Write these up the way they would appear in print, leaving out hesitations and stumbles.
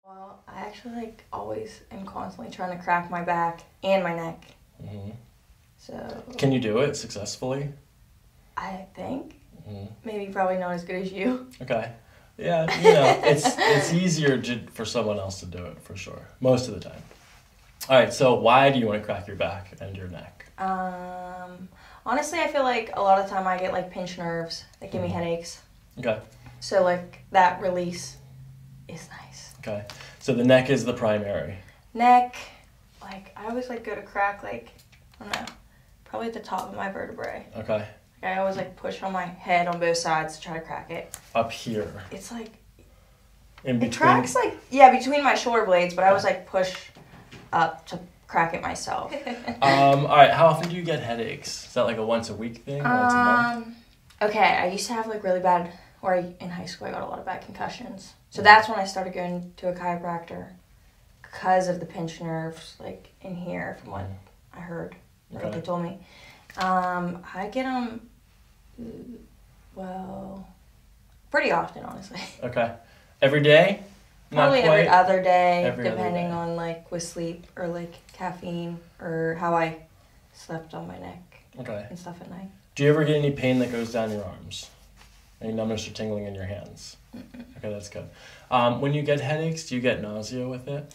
Well, I actually like always am constantly trying to crack my back and my neck. So. Can you do it successfully? I think. Maybe probably not as good as you. Okay. Yeah, you know, it's easier for someone else to do it for sure, most of the time. All right, so why do you want to crack your back and your neck? Honestly, I feel like a lot of the time I get like pinched nerves that give me headaches. Okay. So like that release is nice. Okay. So the neck is the primary. Neck, like I always like go to crack like, I don't know, probably at the top of my vertebrae. Okay. Like I always like push on my head on both sides to try to crack it. Up here. It's like, in between. it cracks like, yeah, between my shoulder blades, but I always like push up to crack it myself. All right, how often do you get headaches? Is that like a once a week thing? Once a month? Okay, I used to have like really bad, in high school I got a lot of bad concussions. So that's when I started going to a chiropractor because of the pinched nerves, like in here, from what I heard, like what they told me. I get them, well, pretty often, honestly. Okay. Every day? Probably every other day, Every other depending day. on like with sleep or like caffeine or how I slept on my neck and stuff at night. Do you ever get any pain that goes down your arms? Any numbness or tingling in your hands? Okay, that's good. When you get headaches, do you get nausea with it?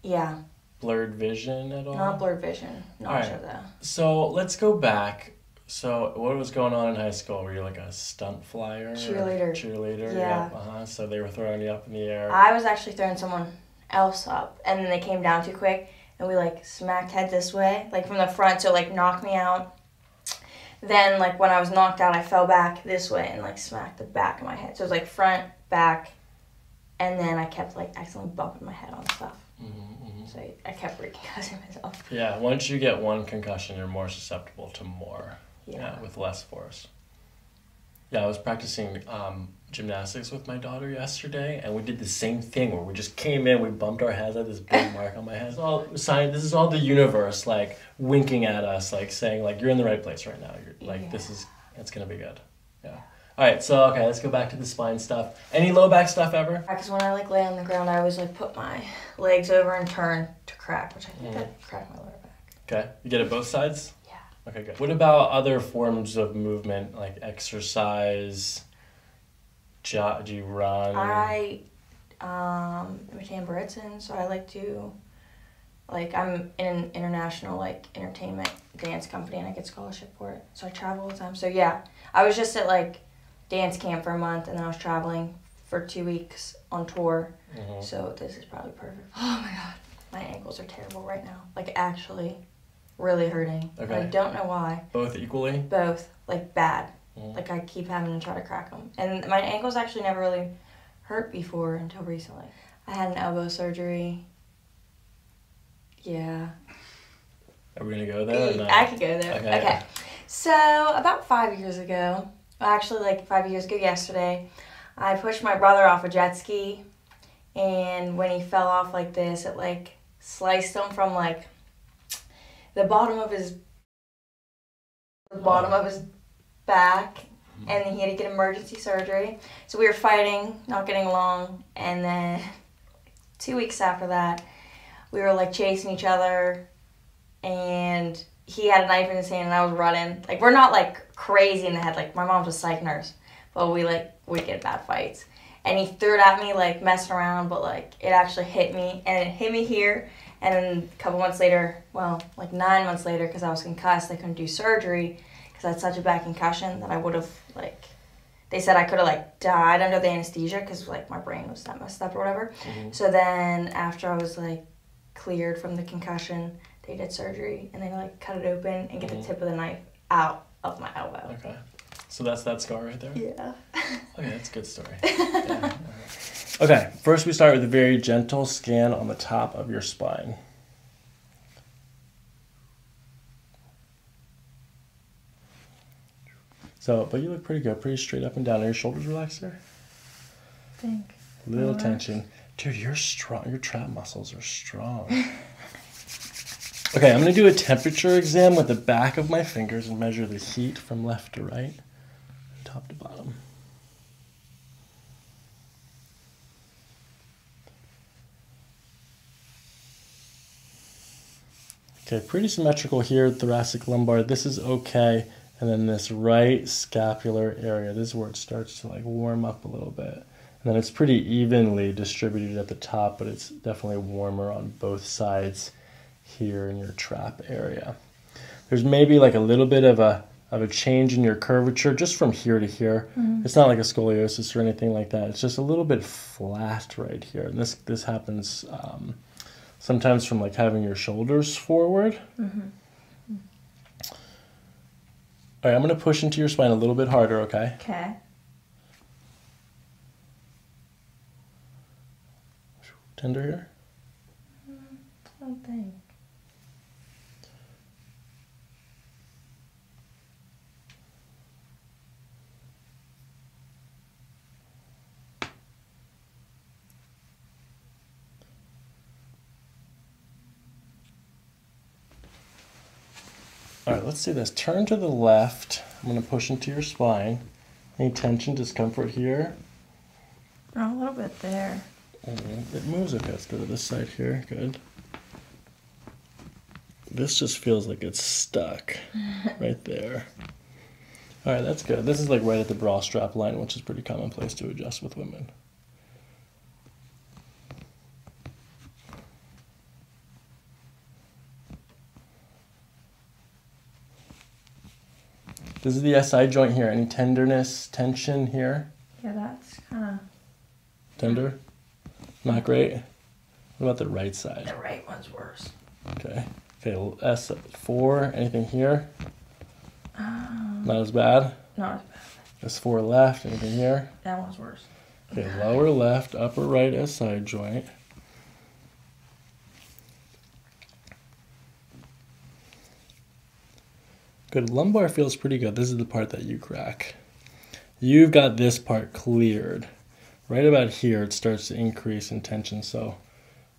Yeah. Blurred vision at all? Not blurred vision. Nausea though. So let's go back. So what was going on in high school? Were you like a stunt flyer? Cheerleader. Yeah. So they were throwing you up in the air. I was actually throwing someone else up, and then they came down too quick, and we like smacked head this way, like from the front, so it like knocked me out. Then like when I was knocked out, I fell back this way and like smacked the back of my head. So it was like front, back, and then I kept like accidentally bumping my head on stuff. So I kept reconcussing myself. Yeah, once you get one concussion, you're more susceptible to more. Yeah, with less force. Yeah, I was practicing gymnastics with my daughter yesterday, and we did the same thing where we just came in, we bumped our heads, I had this big mark on my head. It's all this is all the universe like winking at us, like saying like you're in the right place right now. You're like it's gonna be good. Yeah. All right, so okay, let's go back to the spine stuff. Any low back stuff ever? Because when I like lay on the ground, I always like put my legs over and turn to crack, which I think I cracked my lower back. Okay, you get it both sides? Yeah. Okay, good. What about other forms of movement, like exercise? Do you run? I am a Britain, so I like to, like, I'm in an international, like, entertainment dance company, and I get scholarship for it, so I travel all the time. So, yeah, I was just at, like, dance camp for a month, and then I was traveling for 2 weeks on tour, so this is probably perfect. Oh, my God. My ankles are terrible right now. Like, actually really hurting. Okay. I don't know why. Both equally? Both. Like, bad. Like, I keep having to try to crack them. And my ankles actually never really hurt before until recently. I had an elbow surgery. Yeah. Are we going to go there or not? I could go there. Okay. So, about 5 years ago, actually, like 5 years ago yesterday, I pushed my brother off a jet ski. And when he fell off like this, it, like, sliced him from, like, the bottom of his back, and then he had to get emergency surgery. So we were fighting, not getting along, and then 2 weeks after that, we were like chasing each other, and he had a knife in his hand, and I was running. Like, we're not like crazy in the head, like my mom's a psych nurse, but we'd get bad fights. And he threw it at me, like messing around, but like it actually hit me, and it hit me here. And then a couple months later, well, like 9 months later, because I was concussed, they couldn't do surgery because I had such a bad concussion that I would have, like, they said I could have, like, died under the anesthesia because, like, my brain was that messed up or whatever. So then after I was, like, cleared from the concussion, they did surgery, and they, like, cut it open and get the tip of the knife out of my elbow. Okay. So that's that scar right there? Yeah. Okay, that's a good story. Yeah. Okay, first we start with a very gentle scan on the top of your spine. So, but you look pretty good, pretty straight up and down. Are your shoulders relaxed there? I think. Little tension. Dude, you're strong. Your trap muscles are strong. Okay, I'm going to do a temperature exam with the back of my fingers and measure the heat from left to right, top to bottom. Okay, pretty symmetrical here, thoracic lumbar. This is okay. And then this right scapular area, this is where it starts to like warm up a little bit. And then it's pretty evenly distributed at the top, but it's definitely warmer on both sides here in your trap area. There's maybe like a little bit of a change in your curvature just from here to here. It's not like a scoliosis or anything like that. It's just a little bit flat right here. And this happens sometimes from like having your shoulders forward. All right, I'm going to push into your spine a little bit harder, okay? Okay. Tender here? I don't think. All right, let's do this. Turn to the left. I'm going to push into your spine. Any tension, discomfort here? Oh, a little bit there. It moves. Okay, let's go to this side here. Good. This just feels like it's stuck right there. All right, that's good. This is like right at the bra strap line, which is pretty commonplace to adjust with women. This is the SI joint here. Any tenderness, tension here? Yeah, that's kind of... Tender? Not great? What about the right side? The right one's worse. Okay. Okay, S4, anything here? Not as bad? Not as bad. S4 left, anything here? That one's worse. Okay, lower left, upper right SI joint. Good, lumbar feels pretty good. This is the part that you crack. You've got this part cleared. Right about here, it starts to increase in tension, so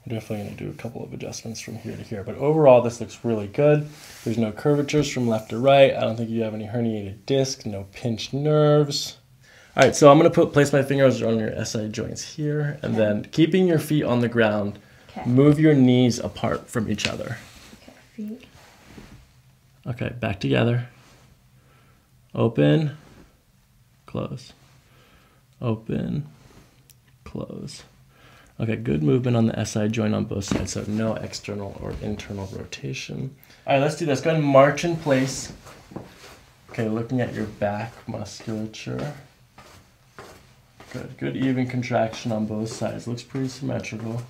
I'm definitely going to do a couple of adjustments from here to here. But overall, this looks really good. There's no curvatures from left to right. I don't think you have any herniated disc, no pinched nerves. All right, so I'm going to place my fingers on your SI joints here, and then keeping your feet on the ground, move your knees apart from each other. Okay, feet. Okay, back together. Open, close. Open, close. Okay, good movement on the SI joint on both sides, so no external or internal rotation. All right, let's do this. Go ahead and march in place. Okay, looking at your back musculature. Good, good even contraction on both sides. Looks pretty symmetrical.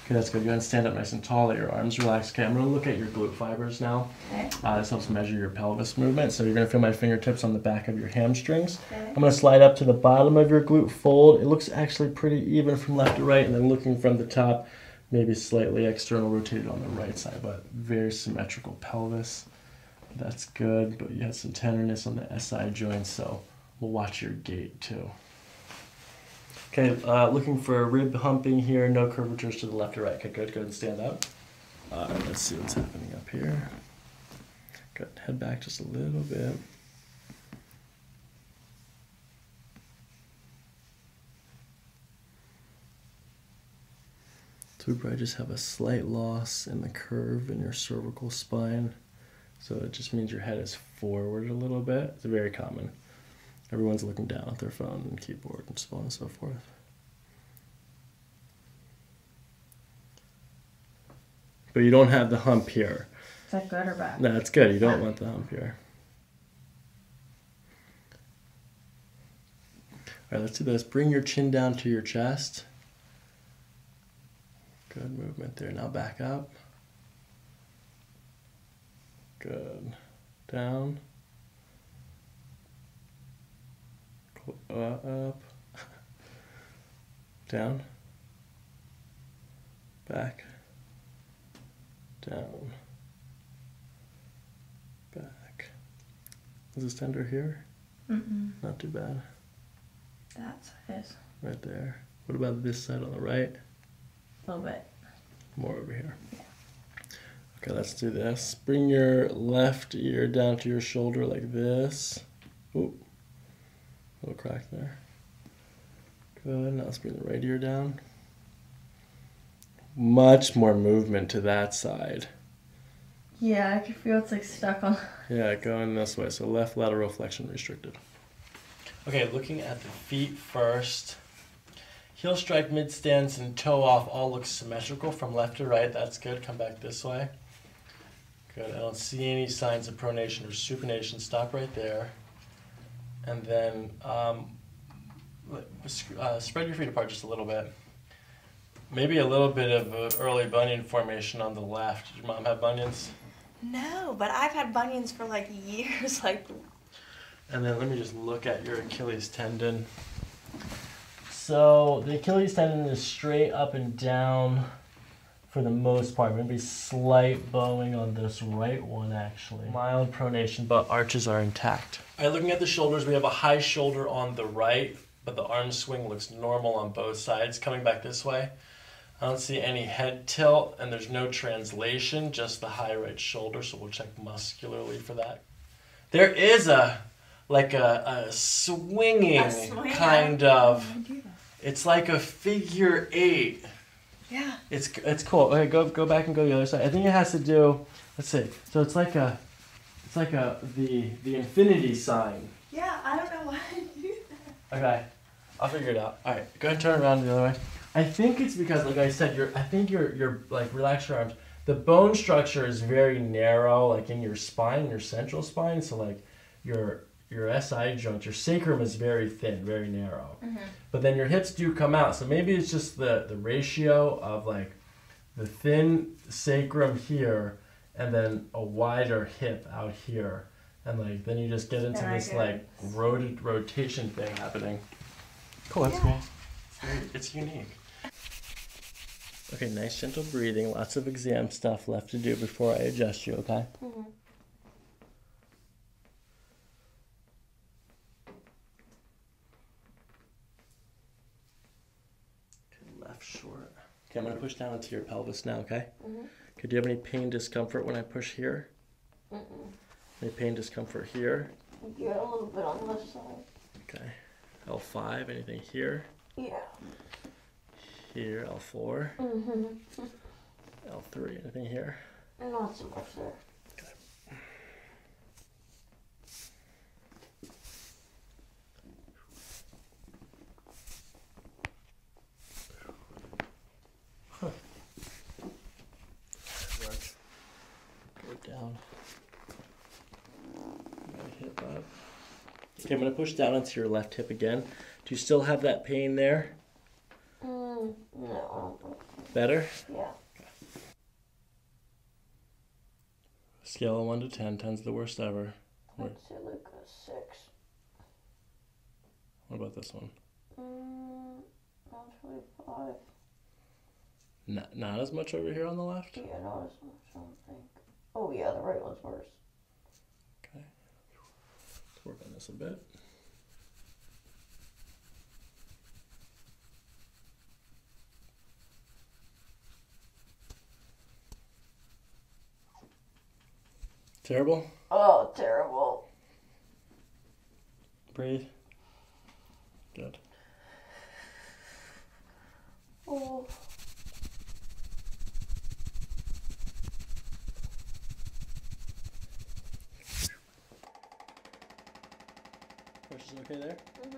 Okay, that's good. Go ahead and stand up nice and tall. Let your arms relax. Okay, I'm going to look at your glute fibers now. Okay. This helps measure your pelvis movement. So you're going to feel my fingertips on the back of your hamstrings. Okay. I'm going to slide up to the bottom of your glute fold. It looks actually pretty even from left to right, and then looking from the top, maybe slightly external rotated on the right side, but very symmetrical pelvis. That's good, but you had some tenderness on the SI joints, so we'll watch your gait too. Okay, looking for rib humping here, no curvatures to the left or right. Okay, good, go ahead and stand up. Let's see what's happening up here. Good, head back just a little bit. So we probably just have a slight loss in the curve in your cervical spine. So it just means your head is forward a little bit. It's very common. Everyone's looking down at their phone and keyboard and so on and so forth. But you don't have the hump here. Is that good or bad? That's good. You don't want the hump here. All right, let's do this. Bring your chin down to your chest. Good movement there. Now back up. Good. Down. Up. Down. Back. Down. Back. Is this tender here? Not too bad. That side is. Right there. What about this side on the right? A little bit. More over here. Yeah. Okay, let's do this. Bring your left ear down to your shoulder like this. Ooh. Little crack there. Good. Now let's bring the right ear down. Much more movement to that side. Yeah, I can feel it's like stuck on. Yeah, going this way. So left lateral flexion restricted. Okay, looking at the feet first. Heel strike, mid stance, and toe off all look symmetrical from left to right. That's good. Come back this way. Good. I don't see any signs of pronation or supination. Stop right there. And then spread your feet apart just a little bit. Maybe a little bit of early bunion formation on the left. Did your mom have bunions? No, but I've had bunions for like years. Like. And then let me just look at your Achilles tendon. So the Achilles tendon is straight up and down for the most part. Maybe slight bowing on this right one actually. Mild pronation, but arches are intact. All right, looking at the shoulders, we have a high shoulder on the right, but the arm swing looks normal on both sides. Coming back this way, I don't see any head tilt, and there's no translation, just the high right shoulder, so we'll check muscularly for that. There is a swinging kind of, it's like a figure 8. Yeah. It's cool. Okay, go back and go the other side. I think it has to do, let's see. So it's like the infinity sign. Yeah, I don't know why I do that. Okay, I'll figure it out. All right, go ahead and turn around the other way. I think it's because, like I said, you're like, relax your arms. The bone structure is very narrow, like in your spine, your central spine. So like your SI joint, your sacrum is very thin, very narrow. Mm-hmm. But then your hips do come out. So maybe it's just the ratio of like the thin sacrum here and then a wider hip out here. And like then you just get into this like rotation thing happening. Cool, that's cool. It's unique. Okay, nice gentle breathing. Lots of exam stuff left to do before I adjust you, okay? Mm-hmm. Short. Okay, I'm going to push down into your pelvis now, okay? Mm-hmm. Okay, do you have any pain, discomfort when I push here? Mm-mm. Any pain, discomfort here? Yeah, a little bit on this side. Okay. L5, anything here? Yeah. Here, L4? Mm-hmm. L3, anything here? Not so much there. Okay. Down. Right hip up. Okay, I'm going to push down into your left hip again. Do you still have that pain there? No. Better? Yeah. Okay. Scale of 1 to 10. 10's the worst ever. I'd say like a 6. What about this one? Actually 5. Not as much over here on the left? Yeah, not as much, I don't think. Oh yeah, the right one's worse. Okay. Let's work on this a bit. Terrible? Oh, terrible. Breathe. Good. Oh. Pressure's okay there? Mm-hmm.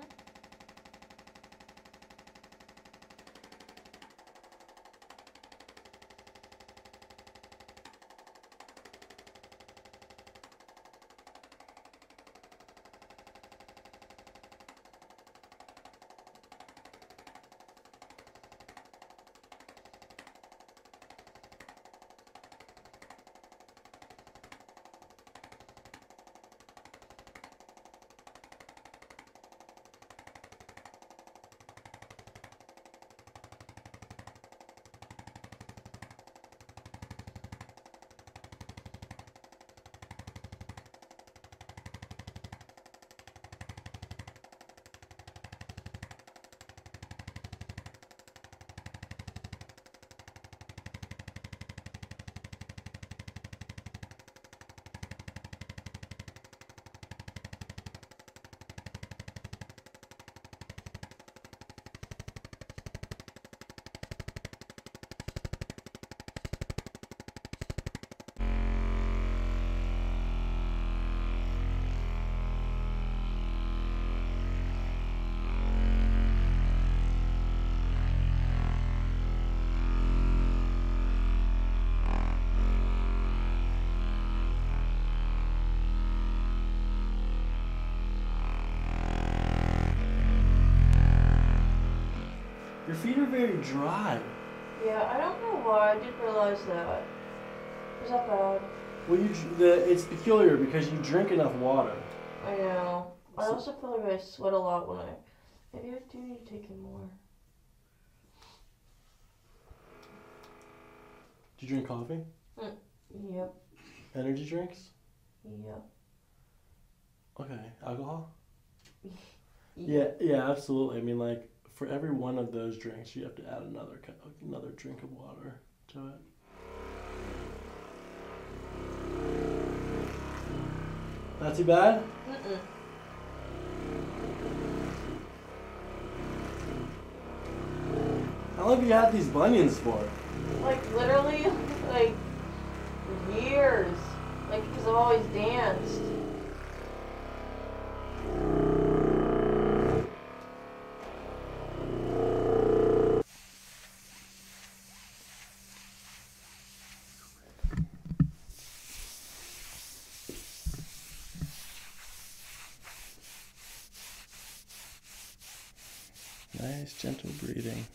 feet are very dry. Yeah, I don't know why. I didn't realize that. Is that bad? Well, it's peculiar because you drink enough water. I know. I also feel like I sweat a lot when I... Maybe I do need to take in more. Do you drink coffee? Yep. Energy drinks? Yep. Okay. Alcohol? Yeah, absolutely. I mean, like, for every one of those drinks, you have to add another drink of water to it. Not too bad? Mm-mm. How long have you had these bunions for? Like, literally, like, years. Like, because I've always danced. Nice, gentle breathing.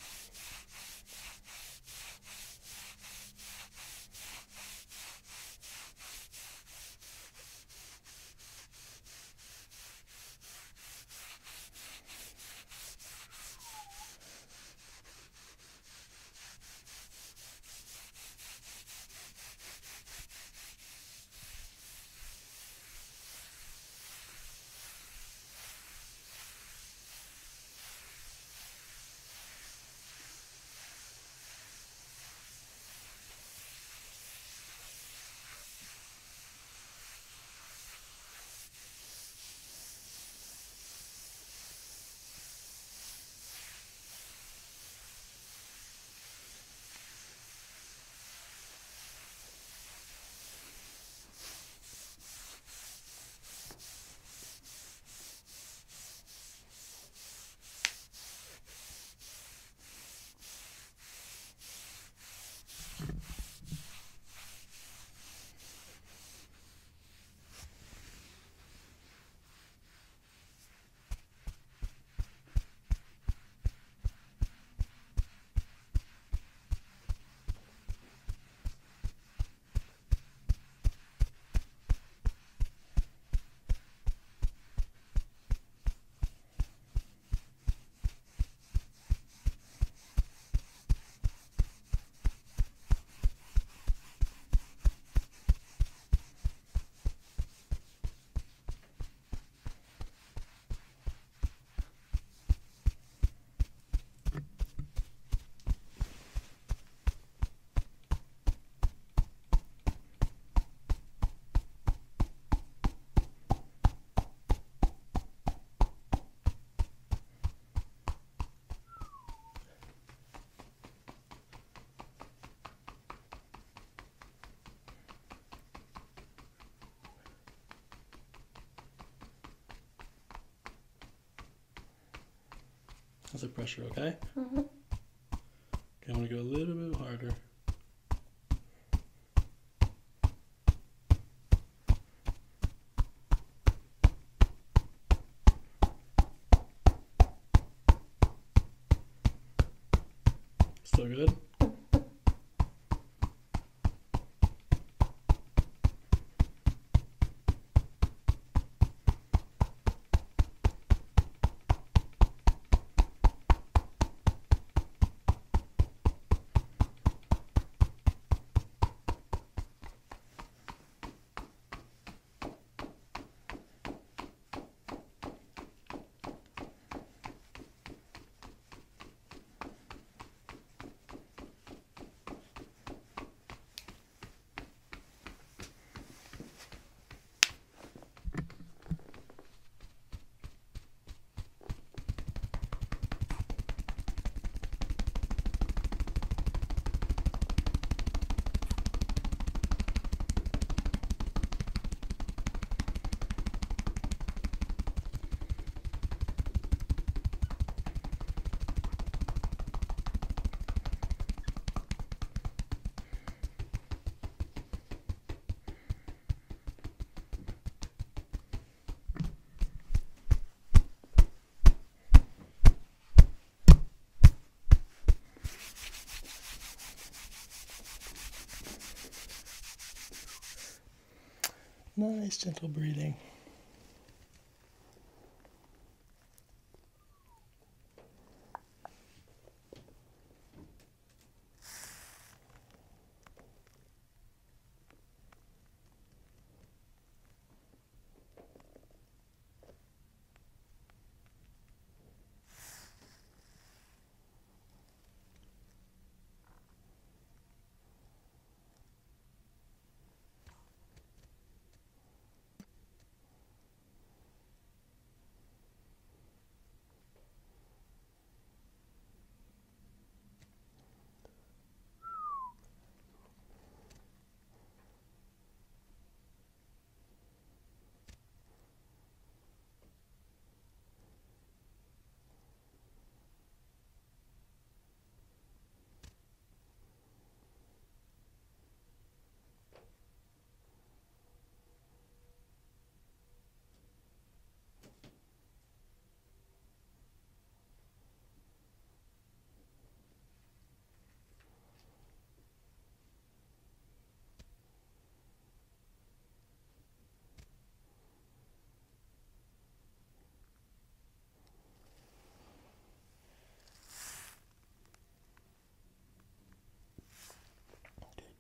How's the pressure, okay? Mm-hmm. Okay, I'm gonna go a little bit harder. Still good? Nice, gentle breathing.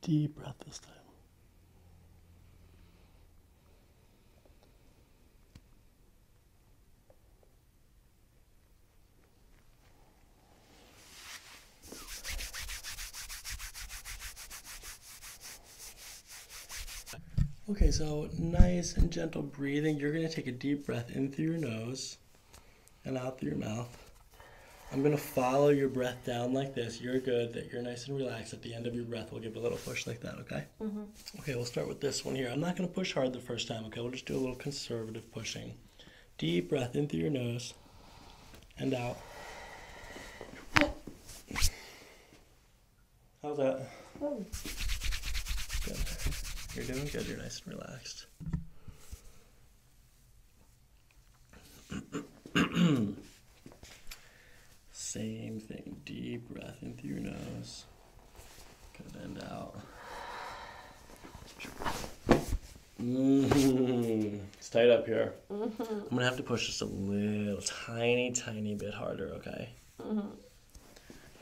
Deep breath this time. Okay, so nice and gentle breathing. You're going to take a deep breath in through your nose and out through your mouth. I'm going to follow your breath down like this. You're good, that you're nice and relaxed. At the end of your breath, we'll give it a little push like that, okay? Mm-hmm. Okay, we'll start with this one here. I'm not going to push hard the first time, okay? We'll just do a little conservative pushing. Deep breath in through your nose and out. How's that? Oh. Good. You're doing good. You're nice and relaxed. Same thing. Deep breath in through your nose. Good, and out. It's tight up here. I'm going to have to push just a little, tiny bit harder, okay? Okay,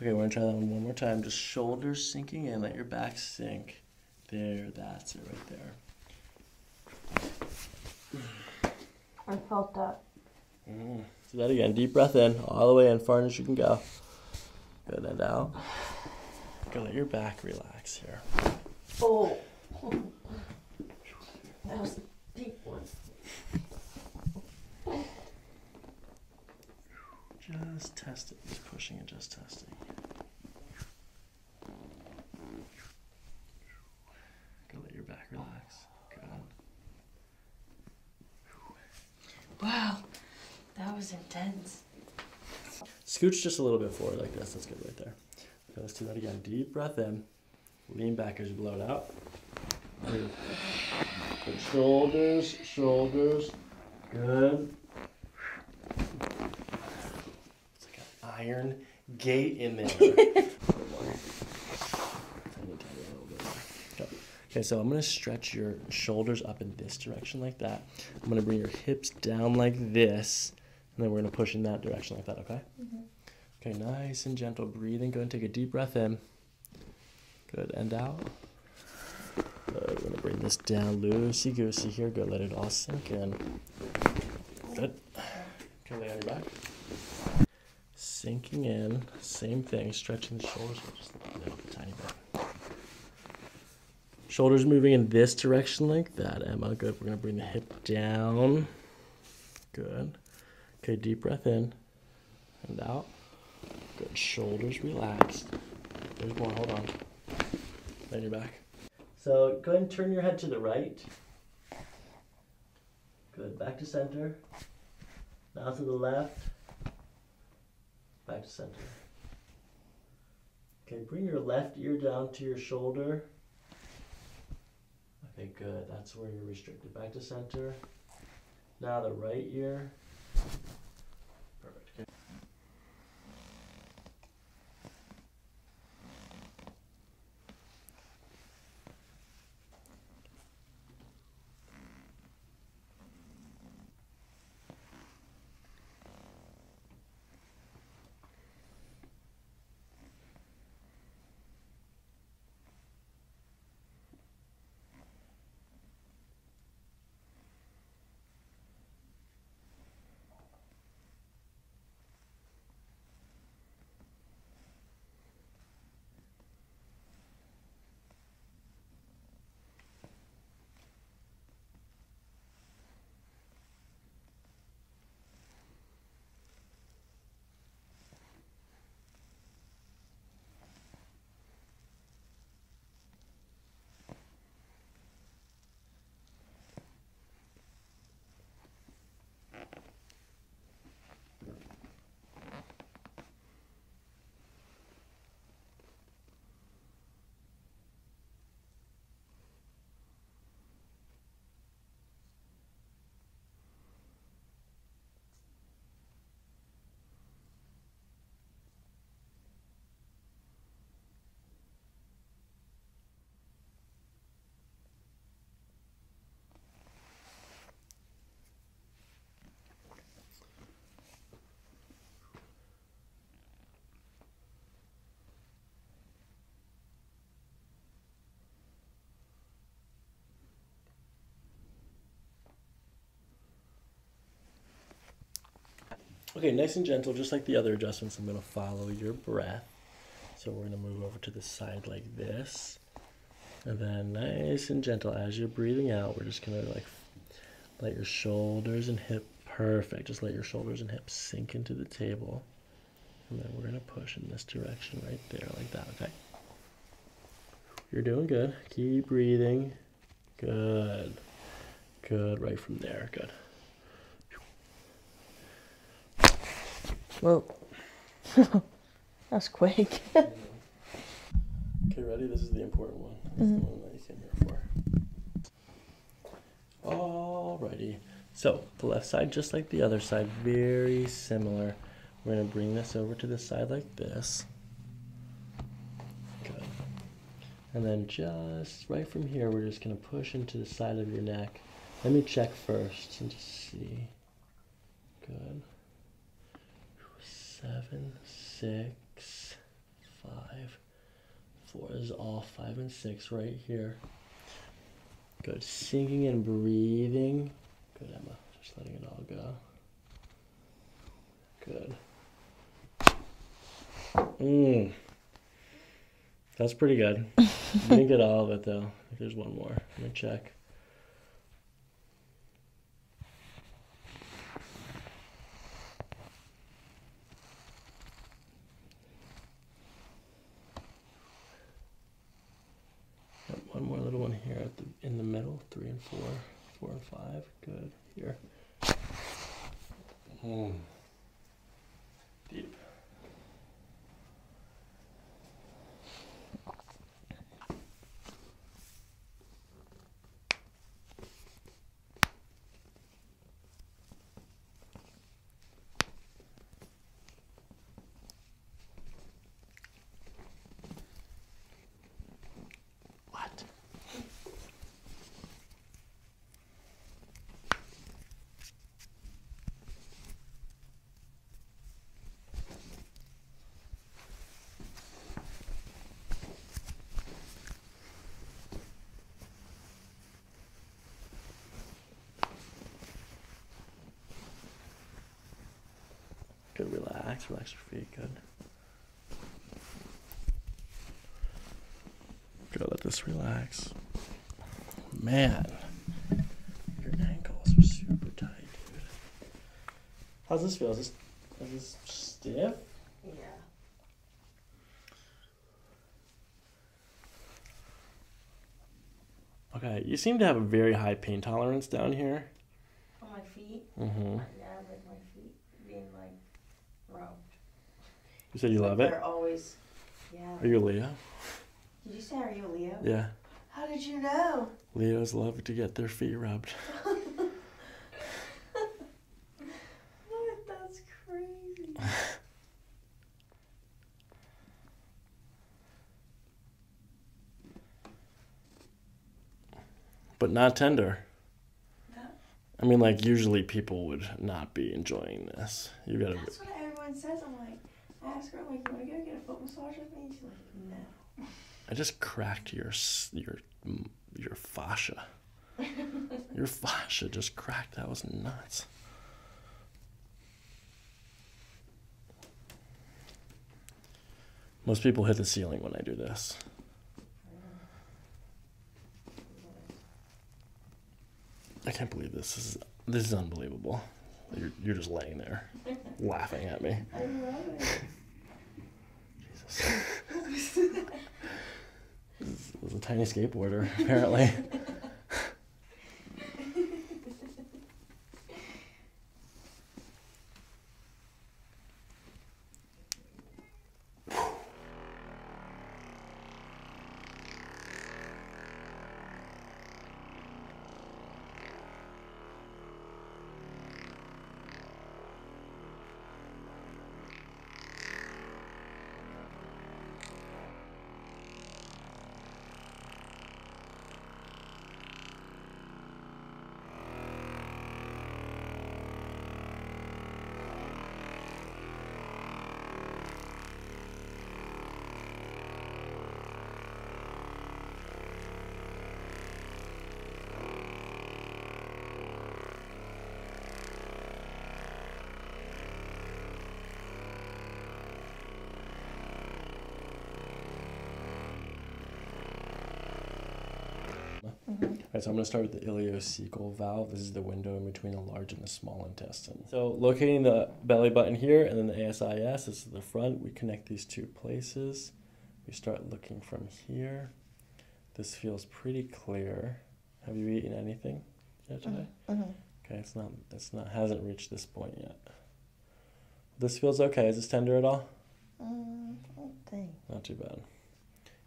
we're going to try that one more time. Just shoulders sinking in. Let your back sink. There, that's it right there. I felt that. Do that again. Deep breath in, all the way in, far as you can go. Good, and out. Go, let your back relax here. Oh. That was a deep one. Just test it. Just pushing and just testing. Go, let your back relax. Good. Wow. That was intense. Scooch just a little bit forward like this. That's good right there. Okay, let's do that again. Deep breath in. Lean back as you blow it out. Good. Shoulders, shoulders. Good. It's like an iron gate in there. Okay, so I'm going to stretch your shoulders up in this direction like that. I'm going to bring your hips down like this. And then we're going to push in that direction like that, okay? Okay, nice and gentle breathing. Go and take a deep breath in. Good, and out. Good, we're going to bring this down loosey-goosey here. Good, let it all sink in. Good. Okay, lay on your back. Sinking in, same thing, stretching the shoulders just a little tiny bit. Shoulders moving in this direction like that, Emma. Good, we're going to bring the hip down. Good. Okay, deep breath in and out. Good, shoulders relaxed. There's more, hold on. Lay on your back. So go ahead and turn your head to the right. Good, back to center. Now to the left. Back to center. Okay, bring your left ear down to your shoulder. Okay, good, that's where you're restricted. Back to center. Now the right ear. Perfect. Okay. Okay, nice and gentle, just like the other adjustments. I'm gonna follow your breath. So we're gonna move over to the side like this. And then nice and gentle as you're breathing out, we're just gonna like let your shoulders and hip, perfect. Just let your shoulders and hips sink into the table. And then we're gonna push in this direction right there, like that, okay? You're doing good. Keep breathing. Good. Good, right from there, good. Whoa. That's quick. Okay, ready? This is the important one. This is the one that you came here for. Alrighty. So, the left side, just like the other side, very similar. We're going to bring this over to the side like this. Good. And then just right from here, we're just going to push into the side of your neck. Let me check first and just see. Good. 7, 6, 5, 4. This is all 5 and 6 right here. Good. Sinking and breathing. Good, Emma. Just letting it all go. Good. That's pretty good. You didn't get all of it though. I think there's one more. Let me check. One more little one here at in the middle. 3 and 4. 4 and 5. Good. Here. Deep. What? Good, relax your feet, good. Good, let this relax. Man, your ankles are super tight, dude. How's this feel? Is this stiff? Yeah. Okay, you seem to have a very high pain tolerance down here. On my feet? Mm-hmm. Yeah, like my feet being like rubbed. You said you love it? They're always, yeah. Are you a Leo? Did you say, are you a Leo? Yeah. How did you know? Leos love to get their feet rubbed. What? That's crazy. But not tender. No. I mean, like, usually people would not be enjoying this. You gotta. That's what everyone says. I'm like, I ask her, I'm like, you want to go get a foot massage with me? She's like, no. I just cracked your fascia. Your fascia just cracked. That was nuts. Most people hit the ceiling when I do this. I can't believe this is unbelievable. You're just laying there, laughing at me. I love it. Jesus. This was a tiny skateboarder, apparently. Alright, so I'm going to start with the ileocecal valve. This is the window in between the large and the small intestine. So locating the belly button here and then the ASIS, this is the front. We connect these two places. We start looking from here. This feels pretty clear. Have you eaten anything yet today? Okay, hasn't reached this point yet. This feels okay. Is this tender at all? Okay. Not too bad.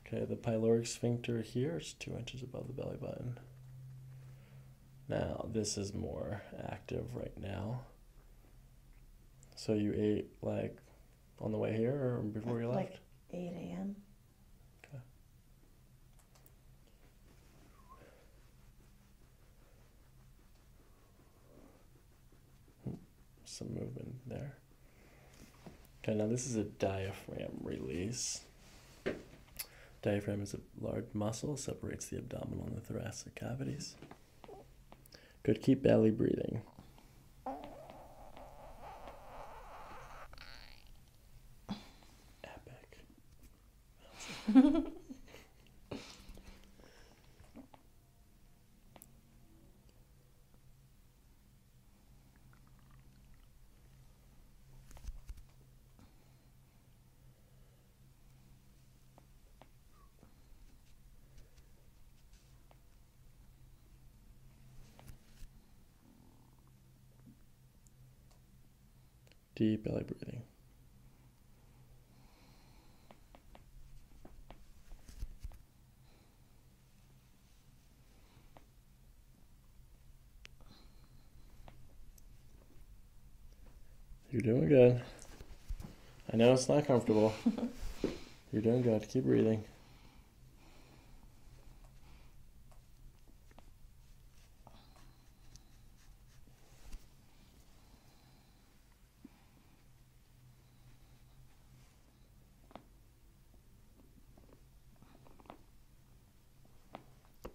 Okay, the pyloric sphincter here is 2 inches above the belly button. Now, this is more active right now. So you ate like on the way here or before you left? Like 8 a.m. Okay. Some movement there. Okay, now this is a diaphragm release. Diaphragm is a large muscle, separates the abdominal and the thoracic cavities. Good, keep belly breathing. Epic. Deep belly breathing. You're doing good. I know it's not comfortable. You're doing good. Keep breathing.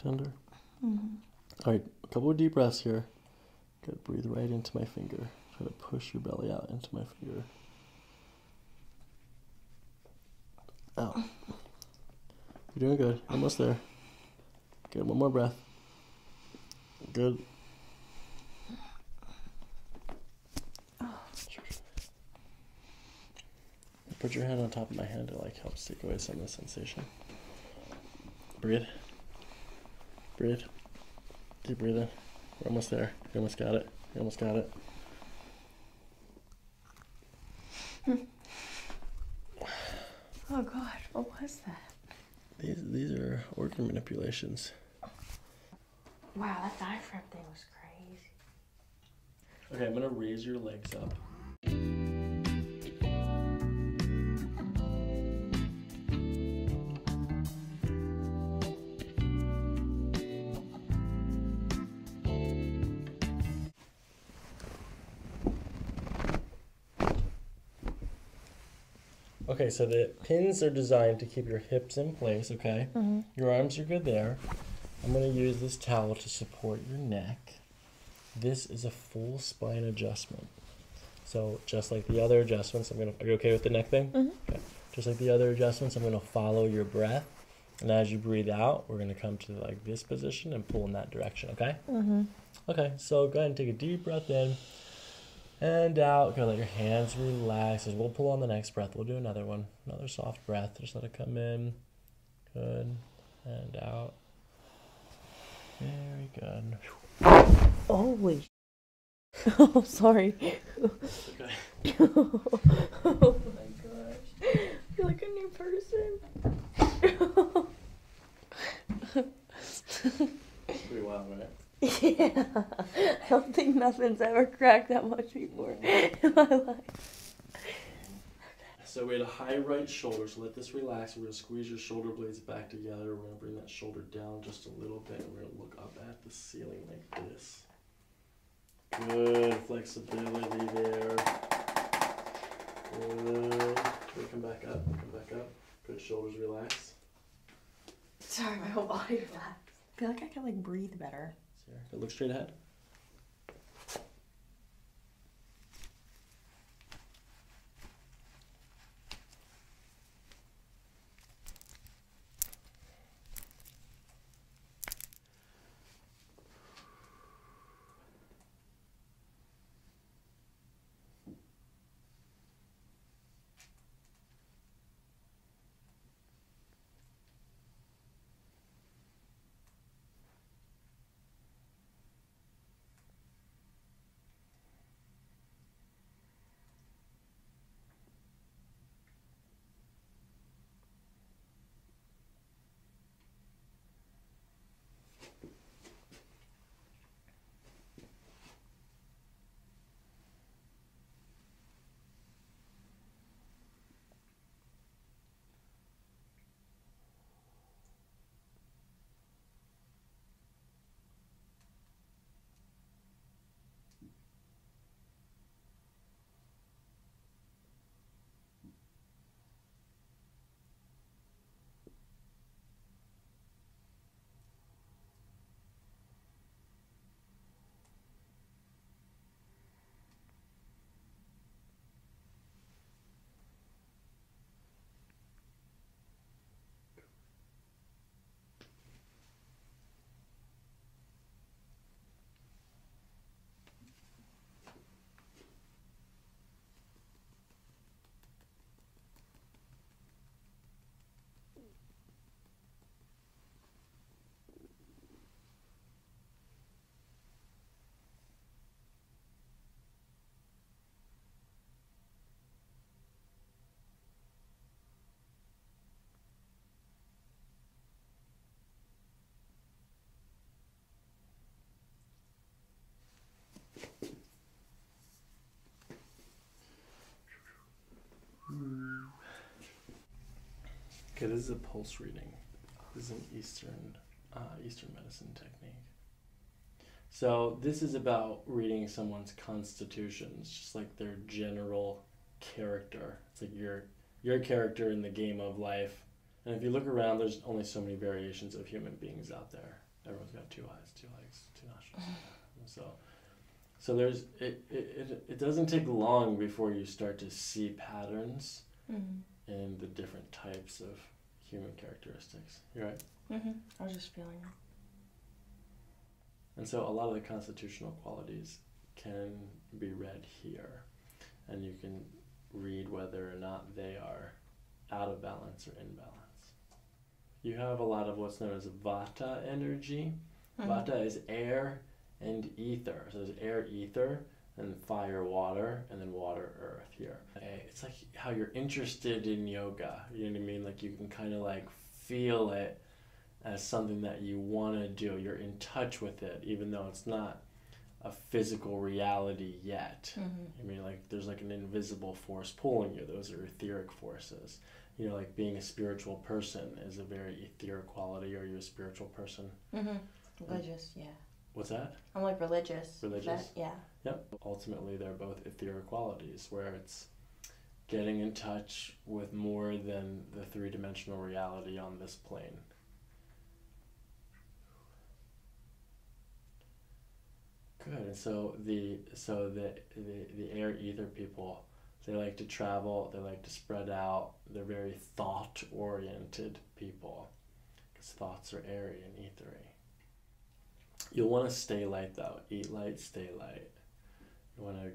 Tender. All right, a couple of deep breaths here. Good, breathe right into my finger. Try to push your belly out into my finger. Out. You're doing good. Almost there. Good, one more breath. Good. Put your hand on top of my hand to like help take away some of the sensation. Breathe. Breathe. Keep breathing. We're almost there. You almost got it. You almost got it. Oh God, what was that? These are organ manipulations. Wow, that diaphragm thing was crazy. Okay, I'm gonna raise your legs up. Okay, so the pins are designed to keep your hips in place, okay? Your arms are good there. I'm going to use this towel to support your neck. This is a full spine adjustment. So just like the other adjustments, are you okay with the neck thing? Okay. Just like the other adjustments, I'm going to follow your breath. And as you breathe out, we're going to come to like this position and pull in that direction, okay? Okay, so go ahead and take a deep breath in. And out. Go, let your hands relax. As we'll pull on the next breath. We'll do another one. Another soft breath. Just let it come in. Good. And out. Very good. Holy. Oh, sorry. Okay. Oh my gosh. You're like a new person. Pretty wild, right? Yeah. I don't think nothing's ever cracked that much before in my life. So we had a high right shoulder, so let this relax. We're going to squeeze your shoulder blades back together. We're going to bring that shoulder down just a little bit, and we're going to look up at the ceiling like this. Good flexibility there. Good. Good. Come back up. Come back up. Good. Shoulders relax. Sorry, my whole body relaxed. I feel like I can like breathe better. Good. Look straight ahead. Okay, this is a pulse reading. This is an Eastern medicine technique. So this is about reading someone's constitutions, just like their general character. It's like your character in the game of life. And if you look around, there's only so many variations of human beings out there. Everyone's got 2 eyes, 2 legs, 2 nostrils. So there's it doesn't take long before you start to see patterns in the different types of human characteristics. You right? I was just feeling it. And so a lot of the constitutional qualities can be read here, and you can read whether or not they are out of balance or in balance. You have a lot of what's known as Vata energy. Vata is air and ether. So there's air, ether, and fire, water, and then water, earth here. It's like how you're interested in yoga. You know what I mean? Like you can kind of like feel it as something that you want to do. You're in touch with it, even though it's not a physical reality yet. I mean, like there's like an invisible force pulling you. Those are etheric forces. You know, like being a spiritual person is a very etheric quality. Are you a spiritual person? Religious, yeah. What's that? I'm like religious. Religious? Yeah. Yep. Ultimately, they're both etheric qualities, where it's getting in touch with more than the 3-dimensional reality on this plane. Good. And so the air ether people, they like to travel, they like to spread out, they're very thought-oriented people, because thoughts are airy and ethery. You'll want to stay light though. Eat light, stay light. You want to,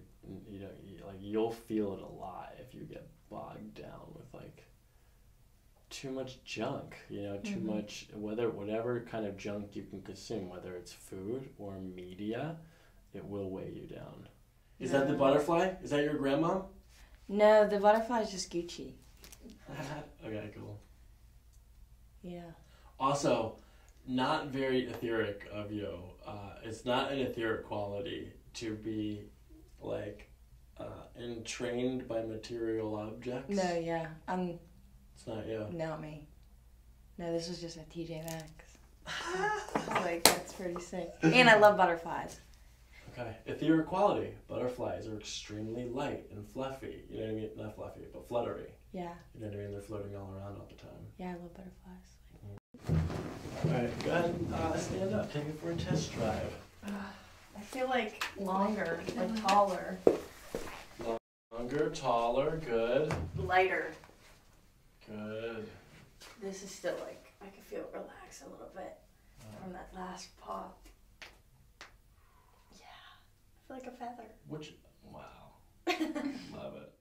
you'll feel it a lot if you get bogged down with like too much junk, too much, whatever kind of junk you can consume, whether it's food or media, it will weigh you down. Is that the butterfly? Is that your grandma? No, the butterfly is just Gucci. Okay, cool. Yeah. Also, not very etheric of you. It's not an etheric quality to be like entrained by material objects. No, yeah. It's not you. Not me. No, this was just a TJ Maxx. Like, that's pretty sick. And I love butterflies. Okay. Etheric quality. Butterflies are extremely light and fluffy. You know what I mean? Not fluffy, but fluttery. Yeah. You know what I mean? They're floating all around all the time. Yeah, I love butterflies. Alright, go ahead. Stand up. Take it for a test drive. I feel like longer, like taller. Longer, taller, good. Lighter. Good. This is still like, I can feel it relax a little bit from that last pop. Yeah. I feel like a feather. Wow. Love it.